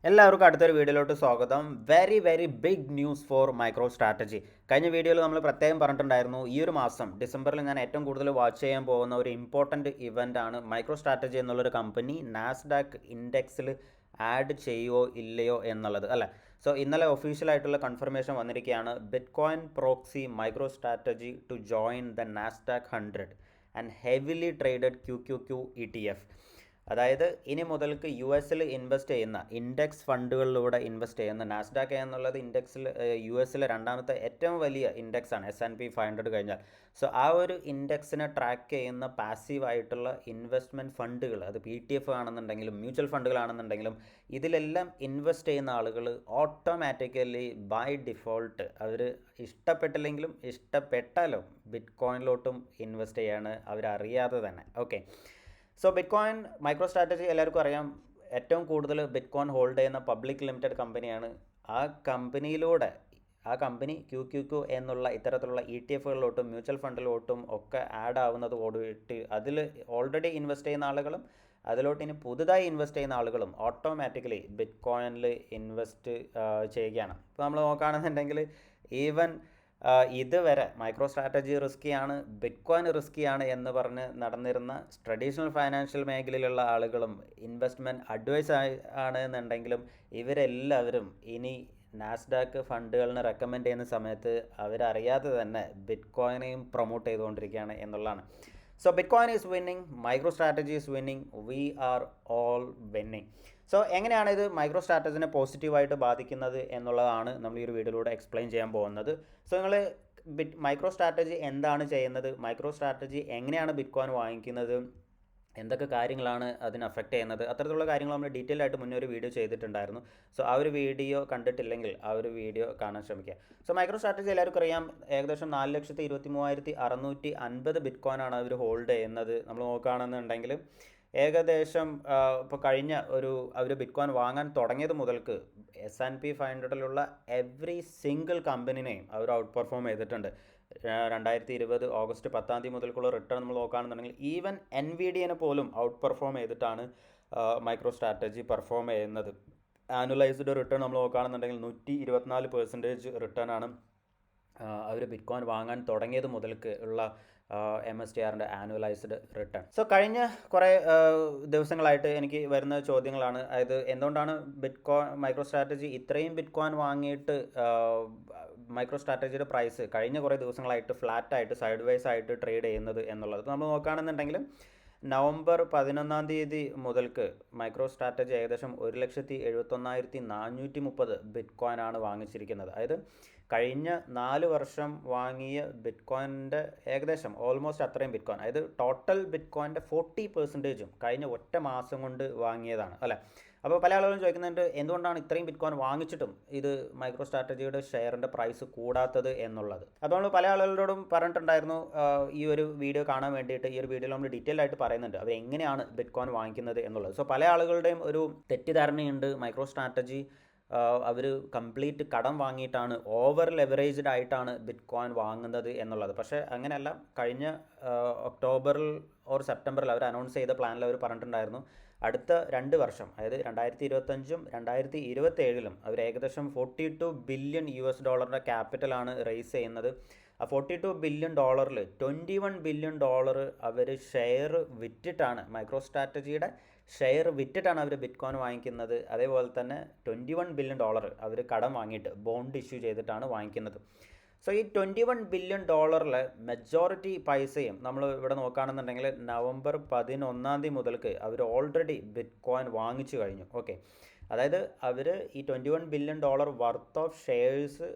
എല്ലാവർക്കും അടുത്തൊരു വീഡിയോയിലോട്ട് സ്വാഗതം. Very big news for micro strategy. കഴിഞ്ഞ വീഡിയോയിൽ നമ്മൾ പ്രത്യേകം പറഞ്ഞിട്ടുണ്ടായിരുന്നു, ഈ ഒരു മാസം ഡിസംബറിൽ ഞാൻ ഏറ്റവും കൂടുതൽ വാച്ച് ചെയ്യാൻ പോകുന്ന ഒരു ഇമ്പോർട്ടൻറ്റ് ഇവൻ്റ് ആണ് മൈക്രോ സ്ട്രാറ്റജി എന്നുള്ളൊരു കമ്പനി നാസ്ഡാക്ക് ഇൻഡെക്സിൽ ആഡ് ചെയ്യുമോ ഇല്ലയോ എന്നുള്ളത് അല്ലേ. സോ ഇന്നലെ ഒഫീഷ്യലായിട്ടുള്ള കൺഫർമേഷൻ വന്നിരിക്കുകയാണ്, bitcoin proxy micro strategy to join the Nasdaq 100 and heavily traded QQQ ETF. അതായത് ഇനി മുതൽക്ക് US ഇൻവെസ്റ്റ് ചെയ്യുന്ന ഇൻഡെക്സ് ഫണ്ടുകളിലൂടെ ഇൻവെസ്റ്റ് ചെയ്യുന്ന നാസ്ഡാക്ക് എന്നുള്ളത് ഇൻഡെക്സിൽ US രണ്ടാമത്തെ ഏറ്റവും വലിയ ഇൻഡെക്സ് ആണ്, S&P 500 കഴിഞ്ഞാൽ. സോ ആ ഒരു ഇൻഡെക്സിനെ ട്രാക്ക് ചെയ്യുന്ന പാസീവായിട്ടുള്ള ഇൻവെസ്റ്റ്മെൻറ്റ് ഫണ്ടുകൾ, അത് ETF ആണെന്നുണ്ടെങ്കിലും മ്യൂച്വൽ ഫണ്ടുകളാണെന്നുണ്ടെങ്കിലും ഇതിലെല്ലാം ഇൻവെസ്റ്റ് ചെയ്യുന്ന ആളുകൾ ഓട്ടോമാറ്റിക്കലി ബൈ ഡിഫോൾട്ട് അവർ ഇഷ്ടപ്പെട്ടില്ലെങ്കിലും ഇഷ്ടപ്പെട്ടാലും ബിറ്റ്കോയിനിലോട്ടും ഇൻവെസ്റ്റ് ചെയ്യാണ്, അവരറിയാതെ തന്നെ. Okay, so bitcoin MicroStrategy എല്ലാവർക്കും അറിയാം, ഏറ്റവും കൂടുതൽ ബിറ്റ്കോയിൻ ഹോൾഡ് ചെയ്യുന്ന പബ്ലിക് ലിമിറ്റഡ് കമ്പനിയാണ്. ആ കമ്പനിയിലൂടെ ആ കമ്പനി QQQ എന്നുള്ള ഇത്തരത്തിലുള്ള ETF-കളിലോട്ടും മ്യൂച്വൽ ഫണ്ടിലോട്ടും ഒക്കെ ആഡ് ആവുന്നത് ഓടിയിട്ട് അതിൽ ഓൾറെഡി ഇൻവെസ്റ്റ് ചെയ്യുന്ന ആളുകളും അതിലോട്ട് ഇനി പുതുതായി ഇൻവെസ്റ്റ് ചെയ്യുന്ന ആളുകളും ഓട്ടോമാറ്റിക്കലി ബിറ്റ്കോയിനിൽ ഇൻവെസ്റ്റ് ചെയ്യുകയാണ്. ഇപ്പോൾ നമ്മൾ നോക്കുകയാണെന്നുണ്ടെങ്കിൽ ഈവൻ ഇതുവരെ മൈക്രോ സ്ട്രാറ്റജി റിസ്ക്കിയാണ്, ബിറ്റ്കോയിൻ റിസ്ക്കിയാണ് എന്ന് പറഞ്ഞ് നടന്നിരുന്ന ട്രഡീഷണൽ ഫൈനാൻഷ്യൽ മേഖലയിലുള്ള ആളുകളും ഇൻവെസ്റ്റ്മെൻറ്റ് അഡ്വൈസ് ആണ് എന്നുണ്ടെങ്കിലും ഇവരെല്ലാവരും ഇനി നാസ്ഡാക്ക് ഫണ്ടുകളിനെ റെക്കമെൻഡ് ചെയ്യുന്ന സമയത്ത് അവരറിയാതെ തന്നെ ബിറ്റ്കോയിനെയും പ്രൊമോട്ട് ചെയ്തുകൊണ്ടിരിക്കുകയാണ് എന്നുള്ളതാണ്. So bitcoin is winning, micro strategy is winning, we are all winning. So എങ്ങനെയാണ് ഇത് മൈക്രോ സ്ട്രാറ്റജിനെ പോസിറ്റീവായിട്ട് ബാധിക്കുന്നത് എന്നുള്ളതാണ് നമ്മൾ ഈ ഒരു വീഡിയോയിലൂടെ എക്സ്പ്ലെയിൻ ചെയ്യാൻ പോകുന്നത്. സോ നിങ്ങൾ മൈക്രോ സ്ട്രാറ്റജി എന്താണ് ചെയ്യുന്നത്, മൈക്രോ സ്ട്രാറ്റജി എങ്ങനെയാണ് ബിറ്റ്കോയിൻ വാങ്ങിക്കുന്നത്, എന്തൊക്കെ കാര്യങ്ങളാണ് അതിനെ അഫക്റ്റ് ചെയ്യുന്നത്, അത്തരത്തിലുള്ള കാര്യങ്ങൾ നമ്മൾ ഡീറ്റെയിൽ ആയിട്ട് മുന്നേ ഒരു വീഡിയോ ചെയ്തിട്ടുണ്ടായിരുന്നു. സോ ആ ഒരു വീഡിയോ കണ്ടിട്ടില്ലെങ്കിൽ ആ ഒരു വീഡിയോ കാണാൻ ശ്രമിക്കുക. സോ മൈക്രോ സ്ട്രാറ്റജി എല്ലാവർക്കും അറിയാം, ഏകദേശം 4,23,650 ബിറ്റ്കോയിനാണ് അവർ ഹോൾഡ് ചെയ്യുന്നത്. നമ്മൾ നോക്കുകയാണെന്നുണ്ടെങ്കിൽ ഏകദേശം ഇപ്പോൾ കഴിഞ്ഞ അവർ ബിറ്റ്കോയിൻ വാങ്ങാൻ തുടങ്ങിയത് മുതൽക്ക് S&P 500-ലുള്ള എവറി സിംഗിൾ കമ്പനിനെയും അവർ ഔട്ട് പെർഫോം ചെയ്തിട്ടുണ്ട്. 2020 ഓഗസ്റ്റ് 10 മുതൽക്കുള്ള റിട്ടേൺ നമ്മൾ നോക്കുകയാണെന്നുണ്ടെങ്കിൽ ഈവൻ NVIDIA പോലും ഔട്ട് പെർഫോം ചെയ്തിട്ടാണ് മൈക്രോ സ്ട്രാറ്റജി പെർഫോം ചെയ്യുന്നത്. ആനുവലൈസ്ഡ് റിട്ടേൺ നമ്മൾ നോക്കുകയാണെന്നുണ്ടെങ്കിൽ 124% റിട്ടേൺ ആണ് അവർ ബിറ്റ്കോയിൻ വാങ്ങാൻ തുടങ്ങിയത് മുതൽക്ക് ഉള്ള MSTRൻ്റെ ആനുവലൈസ്ഡ് റിട്ടേൺ. സോ കഴിഞ്ഞ കുറേ ദിവസങ്ങളായിട്ട് എനിക്ക് വരുന്ന ചോദ്യങ്ങളാണ്, അതായത് എന്തുകൊണ്ടാണ് മൈക്രോ സ്ട്രാറ്റജി ഇത്രയും ബിറ്റ്കോയിൻ വാങ്ങിയിട്ട് മൈക്രോ സ്ട്രാറ്റജിയുടെ പ്രൈസ് കഴിഞ്ഞ കുറേ ദിവസങ്ങളായിട്ട് ഫ്ലാറ്റായിട്ട് സൈഡ് വൈസ് ആയിട്ട് ട്രേഡ് ചെയ്യുന്നത് എന്നുള്ളത്. നമ്മൾ നോക്കുകയാണെന്നുണ്ടെങ്കിൽ നവംബർ 11 മുതൽക്ക് മൈക്രോ സ്ട്രാറ്റജി ഏകദേശം 1,71,430 ബിറ്റ്കോയിനാണ് വാങ്ങിച്ചിരിക്കുന്നത്. അതായത് കഴിഞ്ഞ 4 വർഷം വാങ്ങിയ ബിറ്റ്കോയിൻ്റെ ഏകദേശം ഓൾമോസ്റ്റ് അത്രയും ബിറ്റ്കോയിൻ, അതായത് ടോട്ടൽ ബിറ്റ്കോയിൻ്റെ 40% കഴിഞ്ഞ ഒറ്റ മാസം കൊണ്ട് വാങ്ങിയതാണ് അല്ലേ. അപ്പോൾ പല ആളുകളും ചോദിക്കുന്നുണ്ട്, എന്തുകൊണ്ടാണ് ഇത്രയും ബിറ്റ്കോയിൻ വാങ്ങിച്ചിട്ടും ഇത് മൈക്രോ സ്ട്രാറ്റജിയുടെ ഷെയറിൻ്റെ പ്രൈസ് കൂടാത്തത് എന്നുള്ളത്. അപ്പോൾ നമ്മൾ പല ആളുകളോടും പറഞ്ഞിട്ടുണ്ടായിരുന്നു, ഈ ഒരു വീഡിയോ കാണാൻ വേണ്ടിയിട്ട് ഈ ഒരു വീഡിയോയിൽ നമ്മൾ ഡീറ്റെയിൽ ആയിട്ട് പറയുന്നുണ്ട് അവർ എങ്ങനെയാണ് ബിറ്റ്കോയിൻ വാങ്ങിക്കുന്നത് എന്നുള്ളത്. സോ പല ആളുകളുടെയും ഒരു തെറ്റിദ്ധാരണയുണ്ട്, മൈക്രോ സ്ട്രാറ്റജി അവർ കംപ്ലീറ്റ് കടം വാങ്ങിയിട്ടാണ്, ഓവർ ലെവറേജ്ഡ് ആയിട്ടാണ് ബിറ്റ്കോയിൻ വാങ്ങുന്നത് എന്നുള്ളത്. പക്ഷേ അങ്ങനെയല്ല. കഴിഞ്ഞ ഒക്ടോബറിൽ ഓർ സെപ്റ്റംബറിൽ അവർ അനൗൺസ് ചെയ്ത പ്ലാനിൽ അവർ പറഞ്ഞിട്ടുണ്ടായിരുന്നു, അടുത്ത 2 വർഷം, അതായത് 2025-ഉം 2027-ലും അവർ ഏകദേശം $42 ബില്യൺ ക്യാപിറ്റലാണ് റേസ് ചെയ്യുന്നത്. ആ $42 ബില്യൺ $21 ബില്യൺ അവർ ഷെയർ വിറ്റിട്ടാണ്, മൈക്രോ സ്ട്രാറ്റജിയുടെ ഷെയർ വിറ്റിട്ടാണ് അവർ ബിറ്റ്കോയിൻ വാങ്ങിക്കുന്നത്. അതേപോലെ തന്നെ $21 ബില്യൺ അവർ കടം വാങ്ങിയിട്ട് ബോണ്ട് ഇഷ്യൂ ചെയ്തിട്ടാണ് വാങ്ങിക്കുന്നത്. സോ ഈ $21 ബില്യൺ മെജോറിറ്റി പൈസയും നമ്മൾ ഇവിടെ നോക്കുകയാണെന്നുണ്ടെങ്കിൽ നവംബർ 11 മുതൽക്ക് അവർ ഓൾറെഡി ബിറ്റ്കോയിൻ വാങ്ങിച്ചു കഴിഞ്ഞു. ഓക്കെ, അതായത് അവർ ഈ $21 billion worth of shares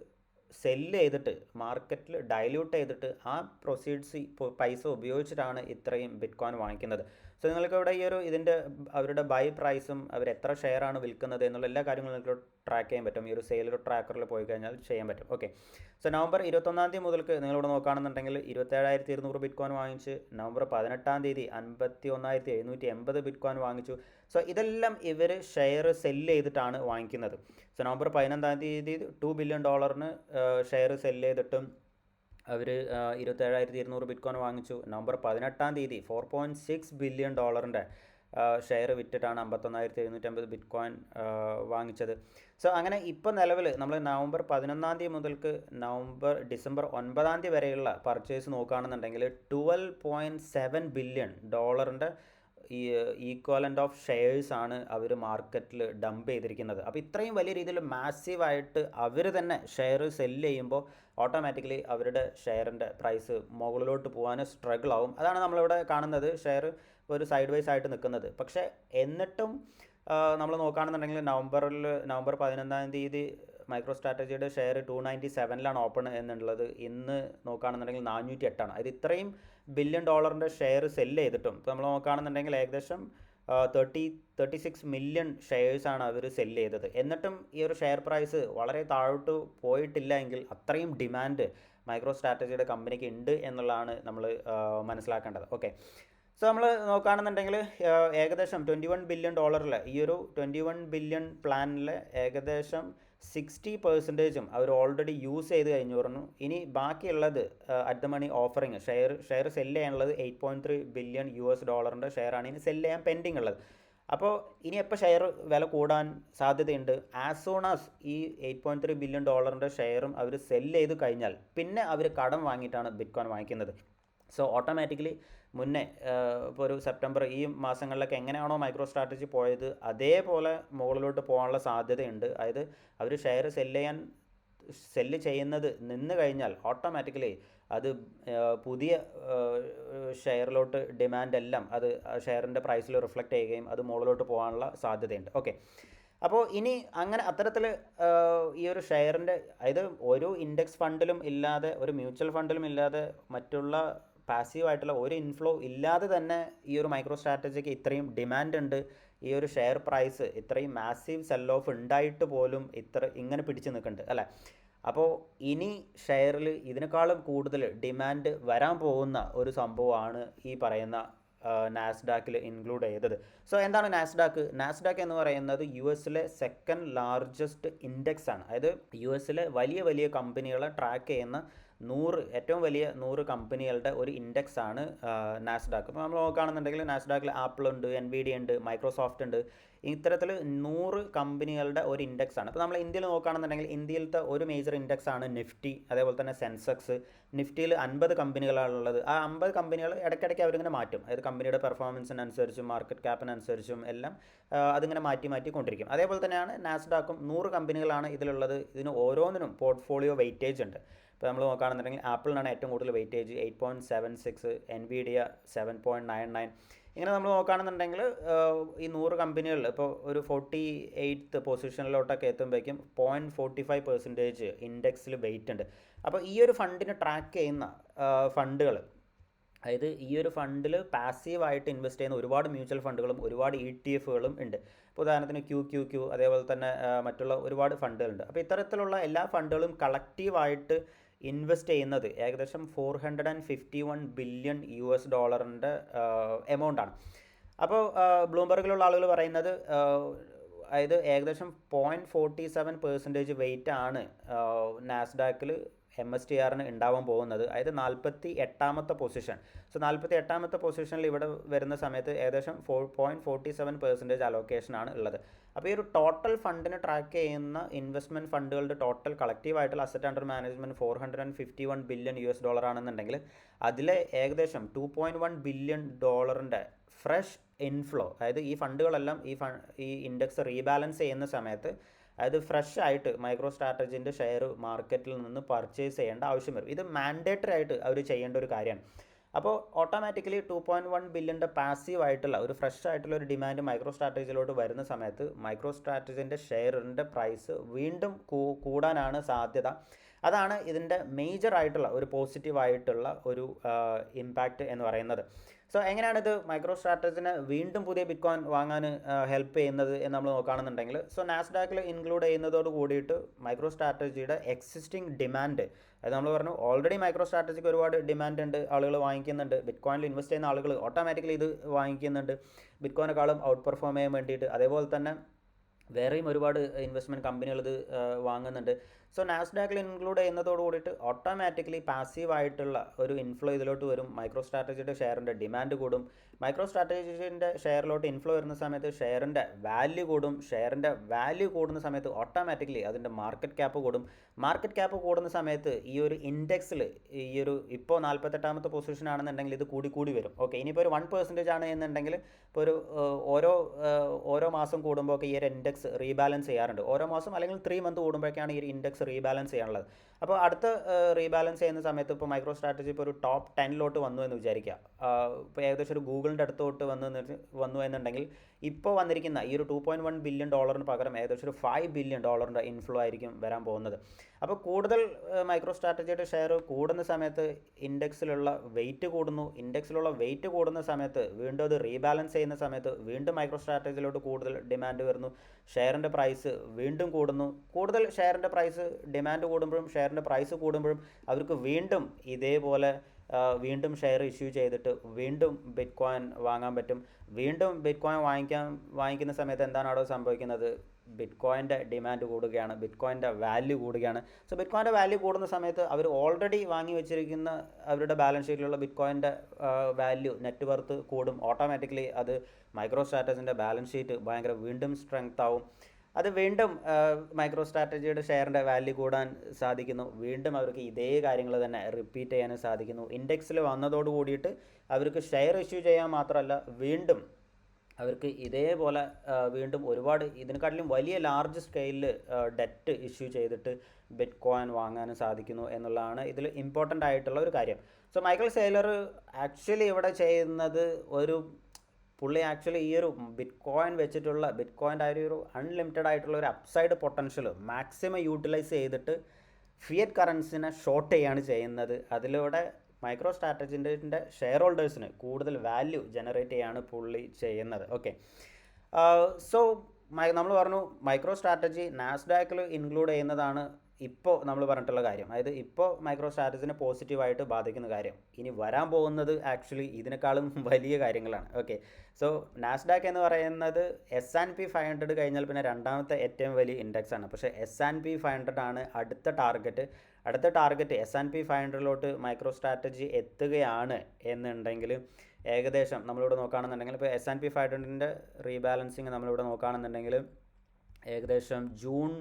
sell ചെയ്തിട്ട് മാർക്കറ്റിൽ ഡൈല്യൂട്ട് ചെയ്തിട്ട് ആ പ്രൊസീഡ്സ് പൈസ ഉപയോഗിച്ചിട്ടാണ് ഇത്രയും ബിറ്റ്കോയിൻ വാങ്ങിക്കുന്നത്. സോ നിങ്ങൾക്ക് ഇവിടെ ഈ ഇതിൻ്റെ അവരുടെ ബൈ പ്രൈസും അവർ എത്ര ഷെയറാണ് വിൽക്കുന്നത് എന്നുള്ള എല്ലാ കാര്യങ്ങളും നിങ്ങൾക്ക് ട്രാക്ക് ചെയ്യാൻ പറ്റും. ഈ ഒരു സെയിലർ ട്രാക്കറിൽ പോയി കഴിഞ്ഞാൽ ചെയ്യാൻ പറ്റും. ഓക്കെ, സോ നവംബർ 21 മുതൽക്ക് നിങ്ങളിവിടെ നോക്കുകയാണെന്നുണ്ടെങ്കിൽ 27,200 ബിറ്റ്കോയിൻ വാങ്ങിച്ച്, നവംബർ 18 51,780 ബിറ്റ്കോയിൻ വാങ്ങിച്ചു. സോ ഇതെല്ലാം ഇവർ ഷെയർ സെല്ല് ചെയ്തിട്ടാണ് വാങ്ങിക്കുന്നത്. So November 11 $2 billion share sell ചെയ്തിട്ടും അവർ 27,200 ബിറ്റ്കോയിൻ വാങ്ങിച്ചു. നവംബർ 18 4.6 ബില്യൺ ഷെയർ വിറ്റിട്ടാണ് 51,750 ബിറ്റ്കോയിൻ വാങ്ങിച്ചത്. സോ അങ്ങനെ ഇപ്പോൾ നിലവിൽ നമ്മൾ നവംബർ 11 മുതൽക്ക് ഡിസംബർ 9 വരെയുള്ള പർച്ചേസ് നോക്കുകയാണെന്നുണ്ടെങ്കിൽ $12.7 ബില്യൺ ഈ ഈക്വലൻ്റ് ഓഫ് ഷെയർസ് ആണ് അവർ മാർക്കറ്റിൽ ഡംപ് ചെയ്തിരിക്കുന്നത്. അപ്പോൾ ഇത്രയും വലിയ രീതിയിൽ മാസീവായിട്ട് അവർ തന്നെ ഷെയർ സെല്ല് ചെയ്യുമ്പോൾ ഓട്ടോമാറ്റിക്കലി അവരുടെ ഷെയറിൻ്റെ പ്രൈസ് മുകളിലോട്ട് പോകാൻ സ്ട്രഗിൾ ആവും. അതാണ് നമ്മളിവിടെ കാണുന്നത്, ഷെയർ ഒരു സൈഡ് വൈസ് ആയിട്ട് നിൽക്കുന്നത്. പക്ഷേ എന്നിട്ടും നമ്മൾ നോക്കുകയാണെന്നുണ്ടെങ്കിൽ നവംബർ 11 മൈക്രോ സ്ട്രാറ്റജിയുടെ ഷെയർ 297 ഓപ്പൺ എന്നുള്ളത്. ഇന്ന് നോക്കുകയാണെന്നുണ്ടെങ്കിൽ 408. അത് ഇത്രയും $1 ബില്യൺ ഷെയർ സെല്ല് ചെയ്തിട്ടും ഇപ്പോൾ നമ്മൾ നോക്കുകയാണെന്നുണ്ടെങ്കിൽ ഏകദേശം 36 മില്യൺ ഷെയർസാണ് അവർ സെല്ല് ചെയ്തത്. എന്നിട്ടും ഈ ഒരു ഷെയർ പ്രൈസ് വളരെ താഴോട്ട് പോയിട്ടില്ല എങ്കിൽ അത്രയും ഡിമാൻഡ് മൈക്രോ സ്ട്രാറ്റജിയുടെ കമ്പനിക്ക് ഉണ്ട് എന്നുള്ളതാണ് നമ്മൾ മനസ്സിലാക്കേണ്ടത്. ഓക്കെ, സോ നമ്മൾ നോക്കുകയാണെന്നുണ്ടെങ്കിൽ ഏകദേശം $21 ബില്യൺ ഈ ഒരു 21 ബില്യൺ പ്ലാനിൽ ഏകദേശം 60% അവർ ഓൾറെഡി യൂസ് ചെയ്ത് കഴിഞ്ഞു പറഞ്ഞു. ഇനി ബാക്കിയുള്ളത് at the money offering share sell ചെയ്യാനുള്ളത് $8.3 ബില്യൺ ഷെയറാണ് ഇനി സെല്ല് ചെയ്യാൻ പെൻഡിങ് ഉള്ളത്. അപ്പോൾ ഇനി എപ്പോൾ ഷെയർ വില കൂടാൻ സാധ്യതയുണ്ട്? ആസ് സൂൺ ആസ് ഈ $8.3 ബില്യൺ ഷെയറും അവർ സെല്ല് ചെയ്ത് കഴിഞ്ഞാൽ പിന്നെ അവർ കടം വാങ്ങിയിട്ടാണ് ബിറ്റ്കോയിൻ വാങ്ങിക്കുന്നത്. സോ ഓട്ടോമാറ്റിക്കലി മുന്നേ ഇപ്പോൾ ഒരു സെപ്റ്റംബർ ഈ മാസങ്ങളിലൊക്കെ എങ്ങനെയാണോ മൈക്രോ സ്ട്രാറ്റജി പോയത് അതേപോലെ മുകളിലോട്ട് പോകാനുള്ള സാധ്യതയുണ്ട്. അതായത് അവർ ഷെയർ സെല്ല് ചെയ്യുന്നത് നിന്ന് കഴിഞ്ഞാൽ ഓട്ടോമാറ്റിക്കലി അത് പുതിയ ഷെയറിലോട്ട് ഡിമാൻഡ് എല്ലാം അത് ഷെയറിൻ്റെ പ്രൈസിൽ റിഫ്ലക്റ്റ് ചെയ്യുകയും അത് മുകളിലോട്ട് പോകാനുള്ള സാധ്യതയുണ്ട്. ഓക്കെ, അപ്പോൾ ഇനി അങ്ങനെ അത്തരത്തിൽ ഈ ഒരു ഷെയറിൻ്റെ അതായത് ഒരു ഇൻഡെക്സ് ഫണ്ടിലും ഇല്ലാതെ ഒരു മ്യൂച്വൽ ഫണ്ടിലും ഇല്ലാതെ മറ്റുള്ള പാസീവായിട്ടുള്ള ഒരു ഇൻഫ്ലോ ഇല്ലാതെ തന്നെ ഈ ഒരു മൈക്രോ സ്ട്രാറ്റജിക്ക് ഇത്രയും ഡിമാൻഡ് ഉണ്ട്. ഈ ഒരു ഷെയർ പ്രൈസ് ഇത്രയും മാസീവ് സെൽ ഓഫ് ഉണ്ടായിട്ട് പോലും ഇങ്ങനെ പിടിച്ച് നിൽക്കുന്നുണ്ട് അല്ലേ. അപ്പോൾ ഇനി ഷെയറിൽ ഇതിനേക്കാളും കൂടുതൽ ഡിമാൻഡ് വരാൻ പോകുന്ന ഒരു സംഭവമാണ് ഈ പറയുന്ന നാസ്ഡാക്കിൽ ഇൻക്ലൂഡ് ചെയ്തത്. സോ എന്താണ് നാസ്ഡാക്ക് എന്ന് പറയുന്നത് US-ലെ സെക്കൻഡ് ലാർജസ്റ്റ് ഇൻഡെക്സ് ആണ്. അതായത് US-ലെ വലിയ കമ്പനികളെ ട്രാക്ക് ചെയ്യുന്ന ഏറ്റവും വലിയ 100 കമ്പനികളുടെ ഒരു ഇൻഡെക്സ് ആണ് നാസ്ഡാക്ക്. ഇപ്പോൾ നമ്മൾ നോക്കുകയാണെന്നുണ്ടെങ്കിൽ നാസ്ഡാക്കിൽ ആപ്പിൾ ഉണ്ട്, NVIDIA ഉണ്ട്, മൈക്രോസോഫ്റ്റ് ഉണ്ട്. ഇത്തരത്തിൽ 100 കമ്പനികളുടെ ഒരു ഇൻഡെക്സ് ആണ്. ഇപ്പോൾ നമ്മൾ ഇന്ത്യയിൽ നോക്കുകയാണെന്നുണ്ടെങ്കിൽ ഇന്ത്യയിലത്തെ ഒരു മേജർ ഇൻഡെക്സ് ആണ് നിഫ്റ്റി, അതേപോലെ തന്നെ സെൻസെക്സ്. നിഫ്റ്റിയിൽ 50 കമ്പനികളാണുള്ളത്. ആ 50 കമ്പനികൾ ഇടയ്ക്കിടയ്ക്ക് അവരിങ്ങനെ മാറ്റും. അതായത് കമ്പനിയുടെ പെർഫോമൻസിനനുസരിച്ചും മാർക്കറ്റ് ക്യാപ്പിനനുസരിച്ചും എല്ലാം അതിങ്ങനെ മാറ്റിക്കൊണ്ടിരിക്കും. അതേപോലെ തന്നെയാണ് നാസ്ഡാക്കും. 100 കമ്പനികളാണ് ഇതിലുള്ളത്. ഇതിന് ഓരോന്നിനും പോർട്ട്ഫോളിയോ വെയിറ്റേജ് ഉണ്ട്. ഇപ്പോൾ നമ്മൾ നോക്കുകയാണെന്നുണ്ടെങ്കിൽ ആപ്പിളിനാണ് ഏറ്റവും കൂടുതൽ വെയിറ്റേജ് 8.76, NVIDIA 7.99. ഇങ്ങനെ നമ്മൾ നോക്കുകയാണെന്നുണ്ടെങ്കിൽ ഈ 100 കമ്പനികളിൽ ഇപ്പോൾ ഒരു 48th പൊസിഷനിലോട്ടൊക്കെ എത്തുമ്പോഴേക്കും 0.45% ഇൻഡെക്സിൽ വെയിറ്റ് ഉണ്ട്. അപ്പോൾ ഈ ഒരു ഫണ്ടിനെ ട്രാക്ക് ചെയ്യുന്ന ഫണ്ടുകൾ, അതായത് ഈ ഒരു ഫണ്ടിൽ പാസീവായിട്ട് ഇൻവെസ്റ്റ് ചെയ്യുന്ന ഒരുപാട് മ്യൂച്വൽ ഫണ്ടുകളും ഒരുപാട് ETF-കളും ഉണ്ട്. ഇപ്പോൾ ഉദാഹരണത്തിന് QQQ, അതേപോലെ തന്നെ മറ്റുള്ള ഒരുപാട് ഫണ്ടുകളുണ്ട്. അപ്പോൾ ഇത്തരത്തിലുള്ള എല്ലാ ഫണ്ടുകളും കളക്റ്റീവായിട്ട് ഇൻവെസ്റ്റ് ചെയ്യുന്നത് ഏകദേശം $451 ബില്യൺ എമൗണ്ടാണ്. അപ്പോൾ ബ്ലൂംബർഗിലുള്ള ആളുകൾ പറയുന്നത് അതായത് ഏകദേശം 0.47% വെയിറ്റ് ആണ് നാസ്ഡാക്കിൽ MSTRന് ഉണ്ടാവാൻ പോകുന്നത്. അതായത് 48ാമത്തെ പൊസിഷൻ. സോ 48ാമത്തെ പൊസിഷനിൽ ഇവിടെ വരുന്ന സമയത്ത് ഏകദേശം 0.47% അലോക്കേഷനാണ് ഉള്ളത്. അപ്പോൾ ഈ ഒരു ടോട്ടൽ ഫണ്ടിനെ ട്രാക്ക് ചെയ്യുന്ന ഇൻവെസ്റ്റ്മെൻറ്റ് ഫണ്ടുകളുടെ ടോട്ടൽ കളക്റ്റീവായിട്ടുള്ള അസറ്റ് അണ്ടർ മാനേജ്മെൻറ്റ് $451 ബില്യൺ ആണെന്നുണ്ടെങ്കിൽ അതിലെ ഏകദേശം $2.1 ബില്യൺ ഫ്രഷ് ഇൻഫ്ലോ, അതായത് ഈ ഫണ്ടുകളെല്ലാം ഈ ഇൻഡെക്സ് റീബാലൻസ് ചെയ്യുന്ന സമയത്ത് അതായത് ഫ്രഷ് ആയിട്ട് മൈക്രോ സ്ട്രാറ്റജിൻ്റെ ഷെയർ മാർക്കറ്റിൽ നിന്ന് പർച്ചേസ് ചെയ്യേണ്ട ആവശ്യം വരും. ഇത് മാൻഡേറ്ററി ആയിട്ട് അവർ ചെയ്യേണ്ട ഒരു കാര്യമാണ്. അപ്പോൾ ഓട്ടോമാറ്റിക്കലി 2.1 ബില്യൻ്റെ പാസീവായിട്ടുള്ള ഒരു ഫ്രഷ് ആയിട്ടുള്ള ഒരു ഡിമാൻഡ് മൈക്രോ സ്ട്രാറ്റജിയിലോട്ട് വരുന്ന സമയത്ത് മൈക്രോ സ്ട്രാറ്റജിൻ്റെ ഷെയറിൻ്റെ പ്രൈസ് വീണ്ടും കൂടാനാണ് സാധ്യത. അതാണ് ഇതിൻ്റെ മേജർ ആയിട്ടുള്ള ഒരു പോസിറ്റീവായിട്ടുള്ള ഒരു ഇമ്പാക്റ്റ് എന്ന് പറയുന്നത്. സോ എങ്ങനെയാണിത് മൈക്രോ സ്ട്രാറ്റജിനെ വീണ്ടും പുതിയ ബിറ്റ്കോയിൻ വാങ്ങാൻ ഹെൽപ്പ് ചെയ്യുന്നത് എന്ന് നമ്മൾ നോക്കുകയാണെന്നുണ്ടെങ്കിൽ, സോ നാസ്ഡാക്കിൽ ഇൻക്ലൂഡ് ചെയ്യുന്നതോട് കൂടിയിട്ട് മൈക്രോ സ്ട്രാറ്റജിയുടെ എക്സിസ്റ്റിംഗ് ഡിമാൻഡ്, അത് നമ്മൾ പറഞ്ഞു ഓൾറെഡി മൈക്രോ സ്ട്രാറ്റജിക്ക് ഒരുപാട് ഡിമാൻഡ് ഉണ്ട്, ആളുകൾ വാങ്ങിക്കുന്നുണ്ട്. ബിറ്റ്കോയിനിൽ ഇൻവെസ്റ്റ് ചെയ്യുന്ന ആളുകൾ ഓട്ടോമാറ്റിക്കലി ഇത് വാങ്ങിക്കുന്നുണ്ട് ബിറ്റ്കോയിനെക്കാളും ഔട്ട് പെർഫോം ചെയ്യാൻ വേണ്ടിയിട്ട്. അതേപോലെ തന്നെ വേറെയും ഒരുപാട് ഇൻവെസ്റ്റ്മെൻറ്റ് കമ്പനികൾ ഇത് വാങ്ങുന്നുണ്ട്. സോ നാസ്ഡാക്കിൽ ഇൻക്ലൂഡ് ചെയ്യുന്നതോട് കൂടിയിട്ട് ഓട്ടോമാറ്റിക്കലി പാസീവായിട്ടുള്ള ഒരു ഇൻഫ്ലോ ഇതിലോട്ട് വരും. മൈക്രോ സ്ട്രാറ്റജിയുടെ ഷെയറിൻ്റെ ഡിമാൻഡ് കൂടും. മൈക്രോ സ്ട്രാറ്റജീസിൻ്റെ ഷെയറിലോട്ട് ഇൻഫ്ലോ വരുന്ന സമയത്ത് ഷെയറിൻ്റെ വാല്യൂ കൂടും. ഷെയറിൻ്റെ വാല്യൂ കൂടുന്ന സമയത്ത് ഓട്ടോമാറ്റിക്കലി അതിൻ്റെ മാർക്കറ്റ് ക്യാപ്പ് കൂടും. മാർക്കറ്റ് ക്യാപ്പ് കൂടുന്ന സമയത്ത് ഈ ഒരു ഇൻഡെക്സിൽ ഈ ഒരു ഇപ്പോൾ 48ാമത്തെ പൊസിഷൻ ആണെന്നുണ്ടെങ്കിൽ ഇത് കൂടി വരും. ഓക്കെ, ഇനിയിപ്പോൾ ഒരു 1% ആണ് എന്നുണ്ടെങ്കിൽ ഇപ്പോൾ ഒരു ഓരോ മാസം കൂടുമ്പോൾ ഒക്കെ ഈ ഒരു ഇൻഡെക്സ് റീബാലൻസ് ചെയ്യാറുണ്ട്. ഓരോ മാസം അല്ലെങ്കിൽ 3 മന്ത് കൂടുമ്പോഴൊക്കെയാണ് ഈ ഒരു ഇൻഡെക്സ് റീബാലൻസ് ചെയ്യാനുള്ളത്. അപ്പോൾ അടുത്ത റീബാലൻസ് ചെയ്യുന്ന സമയത്ത് ഇപ്പോൾ മൈക്രോ സ്ട്രാറ്റജി ഇപ്പോൾ ഒരു ടോപ്പ് 10ലോട്ട് വന്നു എന്ന് വിചാരിക്കുക. ഇപ്പോൾ ഏകദേശം ഒരു ഗൂഗിളിൻ്റെ അടുത്തോട്ട് വന്നു എന്നുണ്ടെങ്കിൽ ഇപ്പോൾ വന്നിരിക്കുന്ന ഈ ഒരു $2.1 ബില്യൺ പകരം ഏകദേശം ഒരു $5 ബില്യൺ ഇൻഫ്ലോ ആയിരിക്കും വരാൻ പോകുന്നത്. അപ്പോൾ കൂടുതൽ മൈക്രോ സ്ട്രാറ്റജിയുടെ ഷെയർ കൂടുന്ന സമയത്ത് ഇൻഡെക്സിലുള്ള വെയിറ്റ് കൂടുന്നു. ഇൻഡെക്സിലുള്ള വെയിറ്റ് കൂടുന്ന സമയത്ത് വീണ്ടും അത് റീബാലൻസ് ചെയ്യുന്ന സമയത്ത് വീണ്ടും മൈക്രോ സ്ട്രാറ്റജിയിലോട്ട് കൂടുതൽ ഡിമാൻഡ് വരുന്നു. ഷെയറിൻ്റെ പ്രൈസ് വീണ്ടും കൂടുന്നു. കൂടുതൽ ഷെയറിൻ്റെ പ്രൈസ് ഡിമാൻഡ് കൂടുമ്പോഴും ഷെയറിൻ്റെ പ്രൈസ് കൂടുമ്പോഴും അവർക്ക് വീണ്ടും ഇതേപോലെ വീണ്ടും ഷെയർ ഇഷ്യൂ ചെയ്തിട്ട് വീണ്ടും ബിറ്റ് കോയിൻ വാങ്ങാൻ പറ്റും. വീണ്ടും ബിറ്റ് കോയിൻ വാങ്ങിക്കുന്ന സമയത്ത് എന്താണ് അവിടെ സംഭവിക്കുന്നത്? ബിറ്റ് കോയിൻ്റെ ഡിമാൻഡ് കൂടുകയാണ്, ബിറ്റ് കോയിൻ്റെ വാല്യൂ കൂടുകയാണ്. സോ ബിറ്റ് കോയിൻ്റെ വാല്യൂ കൂടുന്ന സമയത്ത് അവർ ഓൾറെഡി വാങ്ങി വെച്ചിരിക്കുന്ന അവരുടെ ബാലൻസ് ഷീറ്റിലുള്ള ബിറ്റ് കോയിൻ്റെ വാല്യൂ നെറ്റ് വർത്ത് കൂടും. ഓട്ടോമാറ്റിക്കലി അത് മൈക്രോ സ്ട്രാറ്റജിൻ്റെ ബാലൻസ് ഷീറ്റ് ഭയങ്കര വീണ്ടും സ്ട്രെങ്ത് ആവും. അത് വീണ്ടും മൈക്രോ സ്ട്രാറ്റജിയുടെ ഷെയറിൻ്റെ വാല്യൂ കൂടാൻ സാധിക്കുന്നു. വീണ്ടും അവർക്ക് ഇതേ കാര്യങ്ങൾ തന്നെ റിപ്പീറ്റ് ചെയ്യാനും സാധിക്കുന്നു. ഇൻഡെക്സിൽ വന്നതോട് കൂടിയിട്ട് അവർക്ക് ഷെയർ ഇഷ്യൂ ചെയ്യാൻ മാത്രമല്ല വീണ്ടും അവർക്ക് ഇതേപോലെ വീണ്ടും ഒരുപാട് ഇതിനെക്കാട്ടിലും വലിയ ലാർജ് സ്കെയിലിൽ ഡെറ്റ് ഇഷ്യൂ ചെയ്തിട്ട് ബിറ്റ് കോയിൻ വാങ്ങാനും സാധിക്കുന്നു എന്നുള്ളതാണ് ഇതിൽ ഇമ്പോർട്ടൻ്റ് ആയിട്ടുള്ള ഒരു കാര്യം. സോ മൈക്കിൾ സെയ്ലർ ആക്ച്വലി ഇവിടെ ചെയ്യുന്നത് പുള്ളി ആക്ച്വലി ഈ ഒരു ബിറ്റ് കോയിൻ വെച്ചിട്ടുള്ള ബിറ്റ് കോയിൻ്റെ ആ ഒരു അൺലിമിറ്റഡ് ആയിട്ടുള്ള ഒരു അപ്സൈഡ് പൊട്ടൻഷ്യൽ മാക്സിമം യൂട്ടിലൈസ് ചെയ്തിട്ട് ഫിയറ്റ് കറൻസിനെ ഷോർട്ട് ചെയ്യാണ് ചെയ്യുന്നത്. അതിലൂടെ മൈക്രോ സ്ട്രാറ്റജിൻ്റെ ഷെയർ ഹോൾഡേഴ്സിന് കൂടുതൽ വാല്യൂ ജനറേറ്റ് ചെയ്യാണ് പുള്ളി ചെയ്യുന്നത്. ഓക്കെ, സോ നമ്മൾ പറഞ്ഞു മൈക്രോ സ്ട്രാറ്റജി നാസ്ഡാക്കിൽ ഇൻക്ലൂഡ് ചെയ്യുന്നതാണ് ഇപ്പോൾ നമ്മൾ പറഞ്ഞിട്ടുള്ള കാര്യം. അതായത് ഇപ്പോൾ മൈക്രോ സ്ട്രാറ്റജിനെ പോസിറ്റീവായിട്ട് ബാധിക്കുന്ന കാര്യം. ഇനി വരാൻ പോകുന്നത് ആക്ച്വലി ഇതിനേക്കാളും വലിയ കാര്യങ്ങളാണ്. ഓക്കെ, സോ നാസ്ഡാക്ക് എന്ന് പറയുന്നത് S&P 500 കഴിഞ്ഞാൽ പിന്നെ രണ്ടാമത്തെ ഏറ്റവും വലിയ ഇൻഡെക്സ് ആണ്. പക്ഷേ S&P 500 ആണ് അടുത്ത ടാർഗറ്റ്. S&P 500ലോട്ട് മൈക്രോ സ്ട്രാറ്റജി എത്തുകയാണ് എന്നുണ്ടെങ്കിൽ ഏകദേശം നമ്മളിവിടെ നോക്കുകയാണെന്നുണ്ടെങ്കിൽ ഇപ്പോൾ S&P 500ൻ്റെ റീബാലൻസിങ് നമ്മളിവിടെ നോക്കുകയാണെന്നുണ്ടെങ്കിൽ ഏകദേശം ജൂൺ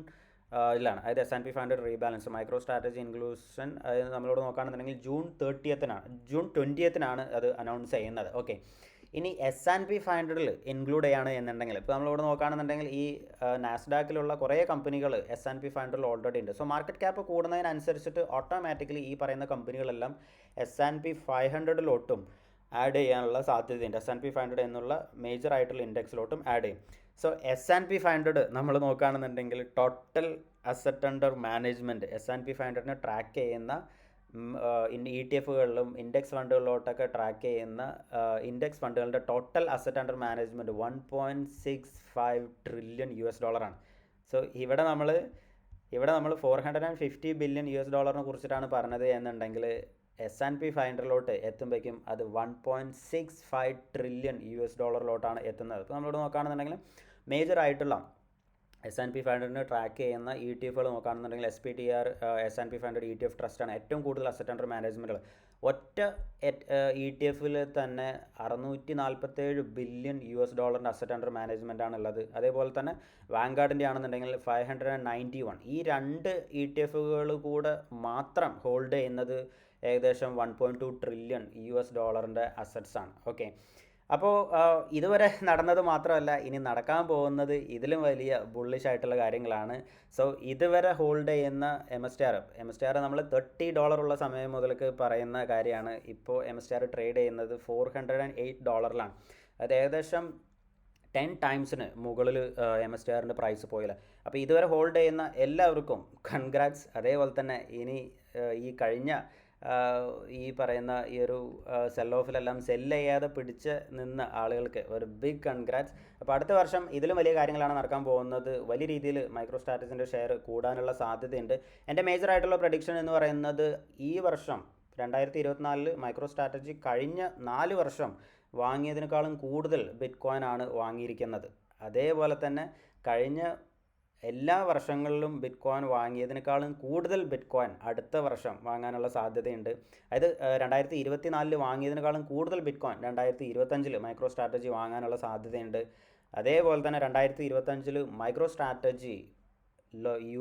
അതായത് S&P 500 rebalance micro strategy inclusion അതായത് നമ്മളിവിടെ നോക്കുകയാണെന്നുണ്ടെങ്കിൽ ജൂൺ 20th അത് അനൗൺസ് ചെയ്യുന്നത്. ഓക്കെ, ഇനി S&P 500ൽ ഇൻക്ലൂഡ് ചെയ്യാണ് എന്നുണ്ടെങ്കിൽ ഇപ്പോൾ നമ്മളിവിടെ നോക്കുകയാണെന്നുണ്ടെങ്കിൽ ഈ നാസ്ഡാക്കിലുള്ള കുറേ കമ്പനികൾ S&P 500ൽ ഓൾറെഡി ഉണ്ട്. സോ മാർക്കറ്റ് ക്യാപ്പ് കൂടുന്നതിനനുസരിച്ചിട്ട് ഓട്ടോമാറ്റിക്കലി ഈ പറയുന്ന കമ്പനികളെല്ലാം S&P 500ലോട്ടും ആഡ് ചെയ്യാനുള്ള സാധ്യതയുണ്ട്. S&P 500 എന്നുള്ള മേജർ ആയിട്ടുള്ള ഇൻഡെക്സിലോട്ടും ആഡ് ചെയ്യും. സോ S&P 500 നമ്മൾ നോക്കുകയാണെന്നുണ്ടെങ്കിൽ total asset under management S&P 500നെ ട്രാക്ക് ചെയ്യുന്ന ETF-കളിലും ഇൻഡെക്സ് ഫണ്ടുകളിലോട്ടൊക്കെ ട്രാക്ക് ചെയ്യുന്ന ഇൻഡെക്സ് ഫണ്ടുകളുടെ total asset under management $1.65 trillion ആണ്. സോ ഇവിടെ നമ്മൾ $450 ബില്യൺ കുറിച്ചിട്ടാണ് പറഞ്ഞത് എന്നുണ്ടെങ്കിൽ S&P 500ലോട്ട് എത്തുമ്പോഴേക്കും അത് $1.65 ട്രില്യൺ എത്തുന്നത്. ഇപ്പോൾ നമ്മളിവിടെ നോക്കുകയാണെന്നുണ്ടെങ്കിൽ മേജർ ആയിട്ടുള്ള S&P 500നെ ട്രാക്ക് ചെയ്യുന്ന ETF-കൾ നോക്കുകയാണെന്നുണ്ടെങ്കിൽ SPDR S&P 500 ETF ട്രസ്റ്റാണ് ഏറ്റവും കൂടുതൽ അസറ്റ് അണ്ടർ മാനേജ്മെൻറ്റുകൾ. ഒറ്റ ETF-ൽ തന്നെ $647 ബില്യൺ അസറ്റ് അണ്ടർ മാനേജ്മെൻ്റ് ആണുള്ളത്. അതേപോലെ തന്നെ വാൻഗാർഡിൻ്റെ ആണെന്നുണ്ടെങ്കിൽ 591. ഈ രണ്ട് ETF-കൾ കൂടെ മാത്രം ഹോൾഡ് ചെയ്യുന്നത് ഏകദേശം $1.2 ട്രില്യൺ അസറ്റ്സ് ആണ്. ഓക്കെ, അപ്പോൾ ഇതുവരെ നടന്നത് മാത്രമല്ല ഇനി നടക്കാൻ പോകുന്നത് ഇതിലും വലിയ ബുള്ളിഷ് ആയിട്ടുള്ള കാര്യങ്ങളാണ്. സോ ഇതുവരെ ഹോൾഡ് ചെയ്യുന്ന MSTR നമ്മൾ $30 ഉള്ള സമയം മുതൽക്ക് പറയുന്ന കാര്യമാണ്. ഇപ്പോൾ MSTR ട്രേഡ് ചെയ്യുന്നത് $408. അത് ഏകദേശം 10 ടൈംസിന് മുകളിൽ MSTRൻ്റെ പ്രൈസ് പോയില്ല. അപ്പോൾ ഇതുവരെ ഹോൾഡ് ചെയ്യുന്ന എല്ലാവർക്കും കൺഗ്രാറ്റ്സ്. അതേപോലെ തന്നെ ഇനി ഈ കഴിഞ്ഞ ഈ പറയുന്ന ഈ ഒരു സെൽ ഓഫിലെല്ലാം സെല്ല് ചെയ്യാതെ പിടിച്ച് നിന്ന ആളുകൾക്ക് ഒരു ബിഗ് കൺഗ്രാറ്റ്സ്. അപ്പോൾ അടുത്ത വർഷം ഇതിലും വലിയ കാര്യങ്ങളാണ് നടക്കാൻ പോകുന്നത്. വലിയ രീതിയിൽ മൈക്രോ സ്ട്രാറ്റജിൻ്റെ ഷെയർ കൂടാനുള്ള സാധ്യതയുണ്ട്. എൻ്റെ മേജർ ആയിട്ടുള്ള പ്രഡിക്ഷൻ എന്ന് പറയുന്നത് ഈ വർഷം 2024 മൈക്രോ സ്ട്രാറ്റജി കഴിഞ്ഞ 4 വർഷം വാങ്ങിയതിനേക്കാളും കൂടുതൽ ബിറ്റ് കോയിൻ ആണ് വാങ്ങിയിരിക്കുന്നത്. അതേപോലെ തന്നെ കഴിഞ്ഞ എല്ലാ വർഷങ്ങളിലും ബിറ്റ് കോയിൻ വാങ്ങിയതിനേക്കാളും കൂടുതൽ ബിറ്റ് കോയിൻ അടുത്ത വർഷം വാങ്ങാനുള്ള സാധ്യതയുണ്ട്. അതായത് 2024 വാങ്ങിയതിനേക്കാളും കൂടുതൽ ബിറ്റ് കോയിൻ 2025 മൈക്രോ സ്ട്രാറ്റജി വാങ്ങാനുള്ള സാധ്യതയുണ്ട്. അതേപോലെ തന്നെ 2025 മൈക്രോ സ്ട്രാറ്റജി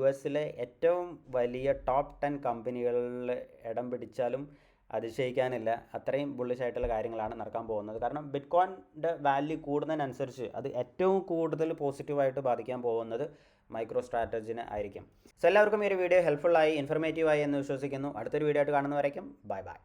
US ഏറ്റവും വലിയ ടോപ്പ് 10 കമ്പനികളിൽ ഇടം പിടിച്ചാലും അതിശയിക്കാനില്ല. അത്രയും ബുള്ളിഷ് ആയിട്ടുള്ള കാര്യങ്ങളാണ് നടക്കാൻ പോകുന്നത്. കാരണം ബിറ്റ് കോയിൻ്റെ വാല്യൂ കൂടുന്നതിനനുസരിച്ച് അത് ഏറ്റവും കൂടുതൽ പോസിറ്റീവായിട്ട് ബാധിക്കാൻ പോകുന്നത് മൈക്രോ സ്ട്രാറ്റജിനെ ആയിരിക്കും. സോ എല്ലാവർക്കും ഈ ഒരു വീഡിയോ ഹെൽപ്ഫുള്ളായി ഇൻഫർമേറ്റീവായി എന്ന് വിശ്വസിക്കുന്നു. അടുത്തൊരു വീഡിയോ ആയിട്ട് കാണുന്നവരേക്കും ബൈ ബൈ.